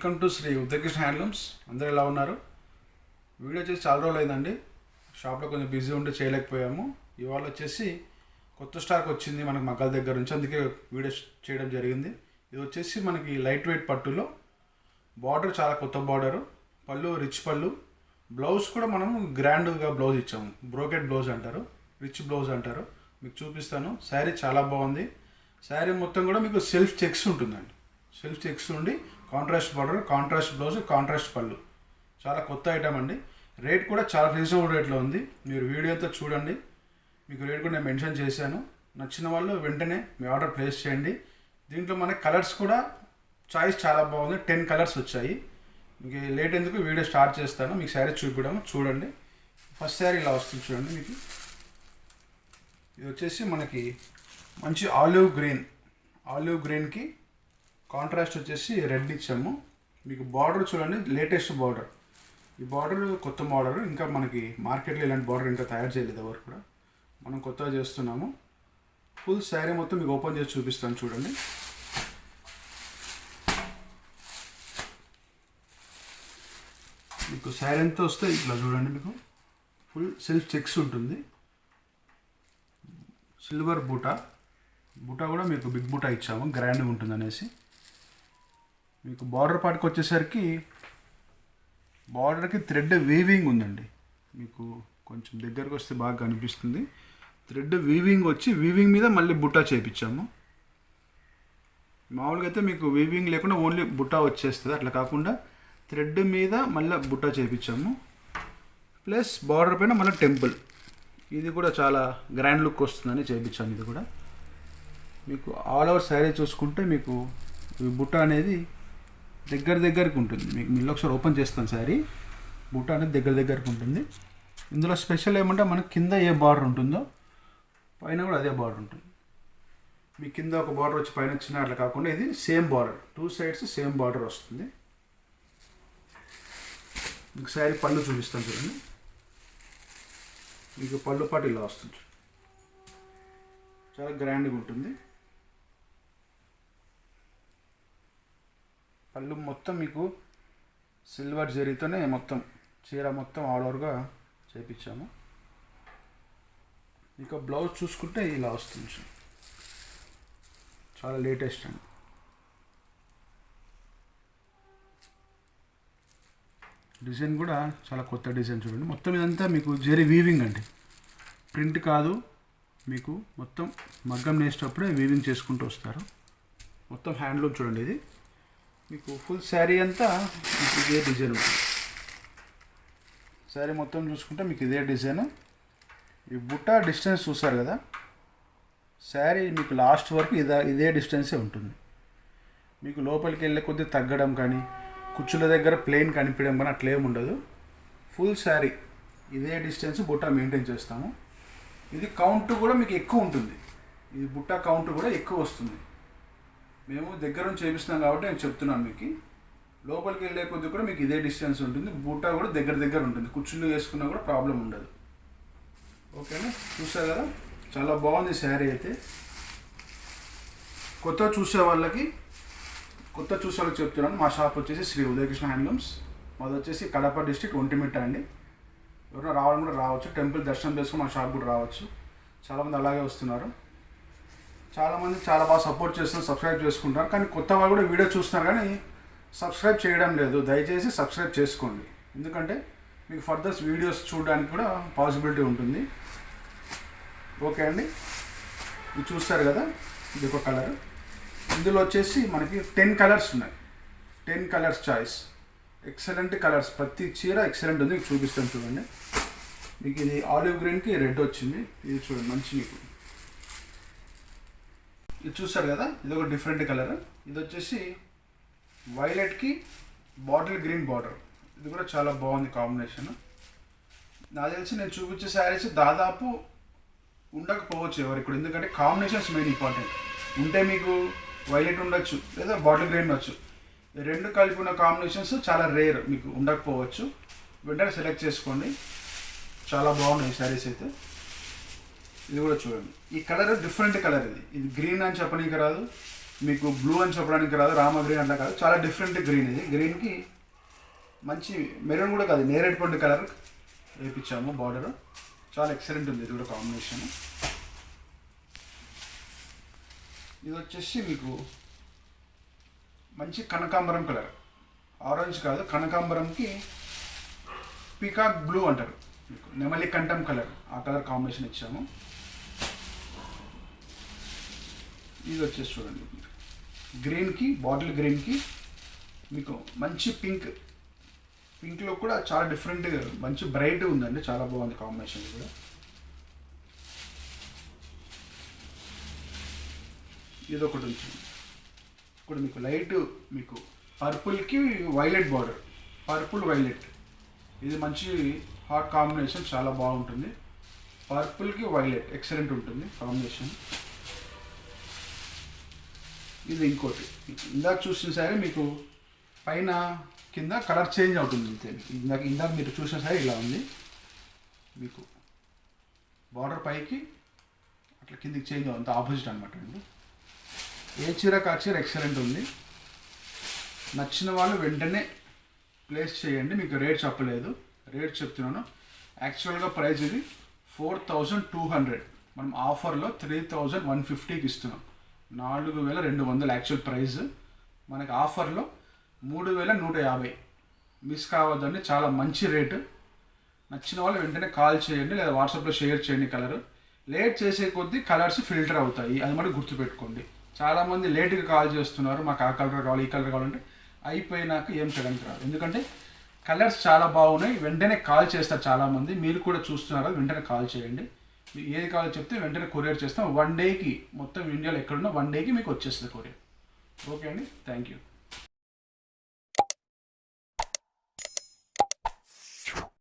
Welcome to Shri Udayakrishna handlooms. అందరూ ఎలా ఉన్నారు? వీడియో చేసి చాలా రోజులు అయిందండి. షాప్లో కొంచెం బిజీ ఉంటే చేయలేకపోయాము. ఇవాళ వచ్చేసి కొత్త స్టాక్ వచ్చింది మనకు మగ్గల దగ్గర నుంచి, అందుకే వీడియో చేయడం జరిగింది. ఇది వచ్చేసి మనకి లైట్ వెయిట్ పట్టులో బార్డర్ చాలా కొత్త బార్డరు, పళ్ళు రిచ్ పళ్ళు, బ్లౌజ్ కూడా మనము గ్రాండ్గా బ్లౌజ్ ఇచ్చాము. బ్రోకెట్ బ్లౌజ్ అంటారు, రిచ్ బ్లౌజ్ అంటారు. మీకు చూపిస్తాను. శారీ చాలా బాగుంది. శారీ మొత్తం కూడా మీకు సెల్ఫ్ చెక్స్ ఉంటుందండి. సెల్ఫ్ చెక్స్ ఉండి contrast border, contrast blouse, contrast పళ్ళు. చాలా కొత్త ఐటమ్ అండి. రేట్ కూడా చాలా రీజనబుల్ రేట్లో ఉంది. మీరు వీడియో అంతా చూడండి, మీకు రేట్ కూడా నేను మెన్షన్ చేశాను. నచ్చిన వాళ్ళు వెంటనే మీ ఆర్డర్ ప్లేస్ చేయండి. దీంట్లో మనకి కలర్స్ కూడా చాయిస్ చాలా బాగుంది. 10 కలర్స్ వచ్చాయి. మీకు లేట్ ఎందుకు వీడియో స్టార్ట్ చేస్తాను. మీకు శారీ చూపించడం చూడండి. ఫస్ట్ శారీ ఇలా వస్తుంది చూడండి. మీకు ఇది వచ్చేసి మనకి మంచి ఆలివ్ గ్రీన్కి కాంట్రాస్ట్ వచ్చేసి రెడ్ ఇచ్చాము. మీకు బార్డర్ చూడండి, లేటెస్ట్ బార్డర్. ఈ బార్డర్ కొత్త బార్డర్, ఇంకా మనకి మార్కెట్లో ఇలాంటి బార్డర్ ఇంకా తయారు చేయలేదు ఎవరు కూడా. మనం కొత్తగా చేస్తున్నాము. ఫుల్ శారీ మొత్తం మీకు ఓపెన్ చేసి చూపిస్తాను చూడండి. మీకు శారీ ఎంత వస్తే ఇట్లా చూడండి. మీకు ఫుల్ సెల్ఫ్ చెక్స్ ఉంటుంది. సిల్వర్ బూటా కూడా మీకు బిగ్ బూటా ఇచ్చాము, గ్రాండ్గా ఉంటుంది అనేసి. మీకు బార్డర్ పార్ట్కి వచ్చేసరికి బార్డర్కి థ్రెడ్ వీవింగ్ ఉందండి. మీకు కొంచెం దగ్గరకు వస్తే బాగా కనిపిస్తుంది. థ్రెడ్ వీవింగ్ వచ్చి వీవింగ్ మీద మళ్ళీ బుట్టా చేయించాము. మామూలుగా అయితే మీకు వీవింగ్ లేకుండా ఓన్లీ బుట్టా వచ్చేస్తుంది. అట్లా కాకుండా థ్రెడ్ మీద మళ్ళీ బుట్టా చేయించాము. ప్లస్ బార్డర్ పైన మళ్ళీ టెంపుల్. ఇది కూడా చాలా గ్రాండ్ లుక్ వస్తుందని చేయించాను. ఇది కూడా మీకు ఆల్ ఓవర్ శారీ చూసుకుంటే మీకు ఈ బుట్ట అనేది దగ్గరికి ఉంటుంది. మీకు మళ్ళీ ఒకసారి ఓపెన్ చేస్తాను. శారీ బుట్ట అనేది దగ్గరికి ఉంటుంది. ఇందులో స్పెషల్ ఏమంటే మనకి కింద ఏ బార్డర్ ఉంటుందో పైన కూడా అదే బార్డర్ ఉంటుంది. మీ కింద ఒక బార్డర్ వచ్చి పైన వచ్చిన అట్లా కాకుండా ఇది same border, 2 sides same border వస్తుంది. మీకు శారీ పళ్ళు చూపిస్తాను చూడండి. మీకు పళ్ళు పాటు ఇలా వస్తుంది. చాలా గ్రాండ్గా ఉంటుంది. పళ్ళు మొత్తం మీకు సిల్వర్ జరీతోనే మొత్తం చీర మొత్తం ఆల్ ఓవర్గా చేపించాము. ఇక బ్లౌజ్ చూసుకుంటే ఇలా వస్తుంది. చాలా లేటెస్ట్ అండి. డిజైన్ కూడా చాలా కొత్త డిజైన్ చూడండి. మొత్తం ఇదంతా మీకు జరీ వీవింగ్ అండి, ప్రింట్ కాదు. మీకు మొత్తం మగ్గం నేసేటప్పుడే వీవింగ్ చేసుకుంటూ వస్తారు. మొత్తం హ్యాండ్లూమ్ చూడండి. ఇది మీకు ఫుల్ శారీ అంతా మీకు ఇదే డిజైన్ ఉంటుంది. శారీ మొత్తం చూసుకుంటే మీకు ఇదే డిజైన్. ఈ బుట్ట డిస్టెన్స్ చూసారు కదా, శారీ మీకు లాస్ట్ వరకు ఇదే డిస్టెన్సే ఉంటుంది. మీకు లోపలికి వెళ్ళే కొద్దీ తగ్గడం కానీ, కుచ్చుల దగ్గర ప్లెయిన్ కనిపించడం కానీ అట్లా ఏమి ఉండదు. ఫుల్ శారీ ఇదే డిస్టెన్స్ బుట్ట మెయింటైన్ చేస్తాము. ఇది కౌంట్ కూడా మీకు ఎక్కువ ఉంటుంది. ఇది బుట్ట కౌంట్ కూడా ఎక్కువ వస్తుంది. మేము దగ్గర నుంచి చేపిస్తున్నాం కాబట్టి నేను చెప్తున్నాను. మీకు లోపలికి వెళ్ళే కొద్ది కూడా మీకు ఇదే డిస్టెన్స్ ఉంటుంది. బుట్ట కూడా దగ్గర ఉంటుంది. కుచ్చులు వేసుకున్నా కూడా ప్రాబ్లం ఉండదు. ఓకేనా? చూసారు కదా, చాలా బాగుంది శారీ అయితే. కొత్త చూసే వాళ్ళకి చెప్తున్నాను. మా షాప్ వచ్చేసి శ్రీ ఉదయకృష్ణ హ్యాండ్లూమ్స్. మాది వచ్చేసి కడప డిస్ట్రిక్ట్, ఒంటిమిట్ట అండి. ఎవరైనా రావడం కూడా రావచ్చు. టెంపుల్ దర్శనం చేసుకుని మా షాప్ కూడా రావచ్చు. చాలామంది అలాగే వస్తున్నారు. చాలామంది చాలా బాగా సపోర్ట్ చేస్తున్నారు, సబ్స్క్రైబ్ చేసుకుంటారు. కానీ కొత్త వాళ్ళు కూడా వీడియో చూస్తున్నారు కానీ సబ్స్క్రైబ్ చేయడం లేదు. దయచేసి సబ్స్క్రైబ్ చేసుకోండి. ఎందుకంటే మీకు ఫర్దర్ వీడియోస్ చూడడానికి కూడా పాసిబిలిటీ ఉంటుంది. ఓకే అండి, ఇది చూస్తారు కదా, ఇది ఒక కలర్. ఇందులో వచ్చేసి మనకి 10 కలర్స్ ఉన్నాయి. 10 కలర్స్ చాయిస్. Excellent colours. ప్రతి చీర ఎక్సలెంట్ ఉంది. మీకు చూపిస్తాను చూడండి. మీకు ఇది ఆలివ్ గ్రీన్కి రెడ్ వచ్చింది. ఇది చూడండి మంచి. మీకు ఇది చూస్తారు కదా, ఇది ఒక డిఫరెంట్ కలర్. ఇది వచ్చేసి వైలెట్కి బాటిల్ గ్రీన్ బార్డర్. ఇది కూడా చాలా బాగుంది కాంబినేషన్. నాకు తెలిసి నేను చూపించే శారీస్ దాదాపు ఉండకపోవచ్చు ఎవరికి కూడా, ఎందుకంటే కాంబినేషన్స్ మెయిన్ ఇంపార్టెంట్. ఉంటే మీకు వైలెట్ ఉండొచ్చు, లేదా బాటిల్ గ్రీన్ ఉండొచ్చు. రెండు కలిపి ఉన్న కాంబినేషన్స్ చాలా రేర్, మీకు ఉండకపోవచ్చు. వెంటనే సెలెక్ట్ చేసుకోండి. చాలా బాగున్నాయి శారీస్ అయితే. ఇది కూడా చూడండి. ఈ కలర్ డిఫరెంట్ కలర్. ఇది గ్రీన్ అని చెప్పనీకి రాదు, మీకు బ్లూ అని చెప్పడానికి రాదు, రామ గ్రీన్ అట్లా కాదు, చాలా డిఫరెంట్ గ్రీన్ ఇది. గ్రీన్కి మంచి మెరూన్ కూడా కాదు, నేరేడుపండు కలర్ వేయించాము బార్డర్. చాలా ఎక్సలెంట్ ఉంది ఇది కూడా కాంబినేషన్. ఇది వచ్చేసి మీకు మంచి కనకాంబరం కలర్, ఆరెంజ్ కాదు కనకాంబరంకి పీకాక్ బ్లూ అంటారు, మీకు నెమలి కంఠం కలర్, ఆ కలర్ కాంబినేషన్ ఇచ్చాము. ఇది వచ్చేసి చూడండి గ్రీన్కి, బాటిల్ గ్రీన్కి మీకు మంచి పింక్లో కూడా చాలా డిఫరెంట్ మంచి బ్రైట్ ఉందండి, చాలా బాగుంది కాంబినేషన్ కూడా. ఇది ఒకటి వచ్చింది ఇప్పుడు మీకు లైట్, మీకు పర్పుల్కి వైలెట్ బార్డర్, పర్పుల్ వైలెట్, ఇది మంచి హాట్ కాంబినేషన్, చాలా బాగుంటుంది. పర్పుల్కి వైలెట్ ఎక్సలెంట్ ఉంటుంది కాంబినేషన్. ఇది ఇంకోటి, ఇందాక చూసిన సరే మీకు పైన కింద కలర్ చేంజ్ అవుతుంది అంతే. ఇందాక మీరు చూసిన సరే ఇలా ఉంది, మీకు బార్డర్ పైకి అట్లా కిందికి చేంజ్ అవుతుంది, ఆపోజిట్ అనమాట అండి. ఏ చీరకు ఆ చీర ఎక్సలెంట్ ఉంది. నచ్చిన వాళ్ళు వెంటనే ప్లేస్ చేయండి. మీకు రేట్ చెప్పలేదు, రేట్ చెప్తున్నాను. యాక్చువల్గా ప్రైస్ ఇది 4200, మనం ఆఫర్లో 3150కి ఇస్తున్నాం. 4200 యాక్చువల్ ప్రైస్, మనకి ఆఫర్లో 3150. మిస్ కావద్దండి, చాలా మంచి రేటు. నచ్చిన వాళ్ళు వెంటనే కాల్ చేయండి లేదా వాట్సాప్లో షేర్ చేయండి కలర్. లేట్ చేసే కొద్దీ కలర్స్ ఫిల్టర్ అవుతాయి, అది మరి గుర్తుపెట్టుకోండి. చాలామంది లేట్గా కాల్ చేస్తున్నారు, మాకు ఆ కలర్ కావాలి ఈ కలర్ కావాలంటే అయిపోయినాక ఏం చేయడానికి రాదు. ఎందుకంటే కలర్స్ చాలా బాగున్నాయి, వెంటనే కాల్ చేస్తారు చాలామంది. మీరు కూడా చూస్తున్నారు, వెంటనే కాల్ చేయండి. మీకు ఏది కావాలో చెప్తే వెంటనే కొరియర్ చేస్తాం. 1 డేకి మొత్తం ఇండియాలో ఎక్కడున్నా 1 డేకి మీకు వచ్చేస్తుంది కొరియర్. ఓకే అండి, థ్యాంక్ యూ.